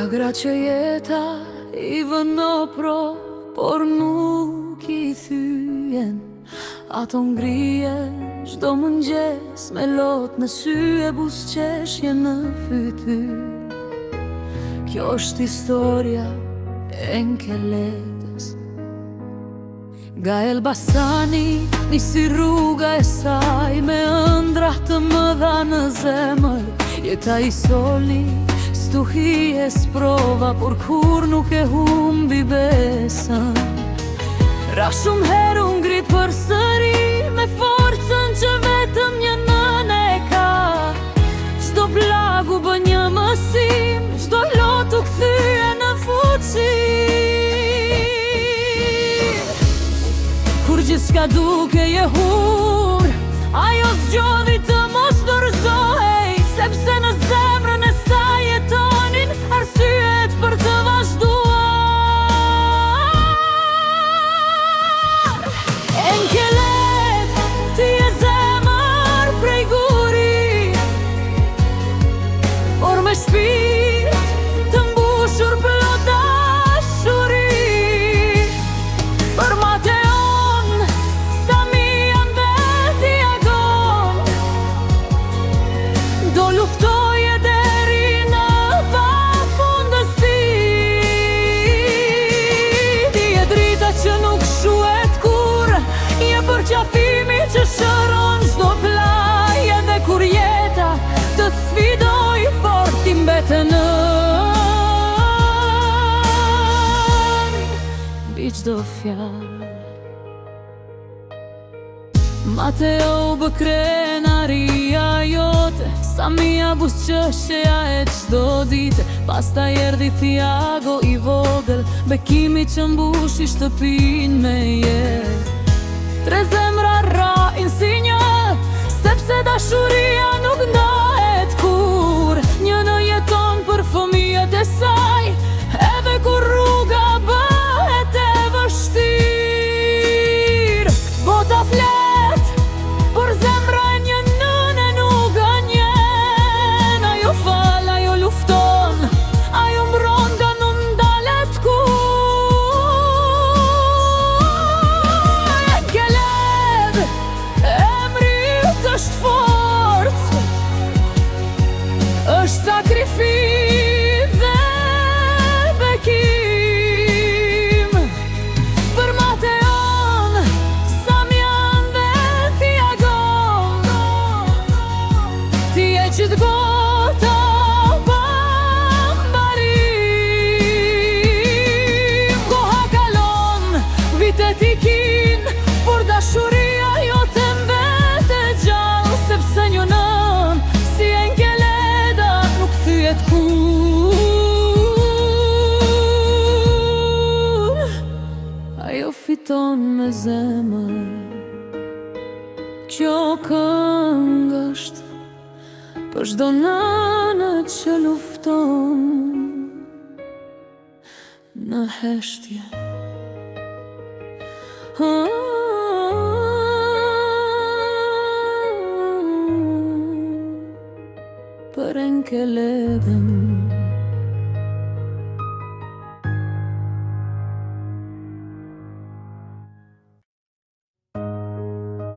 Gra që jeta I vëno pro, por nuk I thyen. Ato ngrije çdo mëngjes me lot në sy e buzëqeshje në fytyr. Kjo është historia e Nkeletës. Nga Elbasani nisi rruga e saj me ëndra të mëdha në zemër. Jeta I soli, stuhi e sprova, por kur nuk e humbi besën. Ra shumë herë u ngrit përsëri me forcën që vetëm një nënë e ka. Çdo plagu bën një mësim, çdo lot u kthye në fuqi. Kur gjithçka duke je hur, ajo zgjodhi të mos dorëzohej, sepse në zemrën e saj jetonin arsyet për të vazhduar. Nkelet, ti je zemër prej guri, por me shpirt të mbushur plot dashuri. Për Mateon, Samian veti agon, do luftoje deri në pafundësi. Ti je drita që nuk shuhet kur, je përqafimi që shëron çdo plaj. Edhe kur jeta të sfidoj, fort ti mbeten mbi çdo fjalë. Mateo bë krenaria jote, Samia buzëqeshja e çdo dite. Pastaj erdhi Thiago I vogël, bekimi që mbushi shtëpinë me jetë. Tre zemra rrahin si një, sepse dashuria nuk ndahet kur. Një në jeton për fëmijët e saj, edhe kur rruga bëhet e vështirë. Bota flet, por zemra e një nëne nuk gënjen. Ajo fal, ajo lufton, ajo mbron nga nuk ndalet kur. Është forcë, është sakrificë dhe bekim. Për Mateon, Samian dhe Thiagon, ti je gjithgota pa mbarim. Koha kalon, vitet ikin, por dashuria jote sepse një nën si Nkeleta nuk thyet kur. Ajo fiton me zemër. Kjo këngë është për çdo nënë që lufton në heshtje. Për Nkeletën.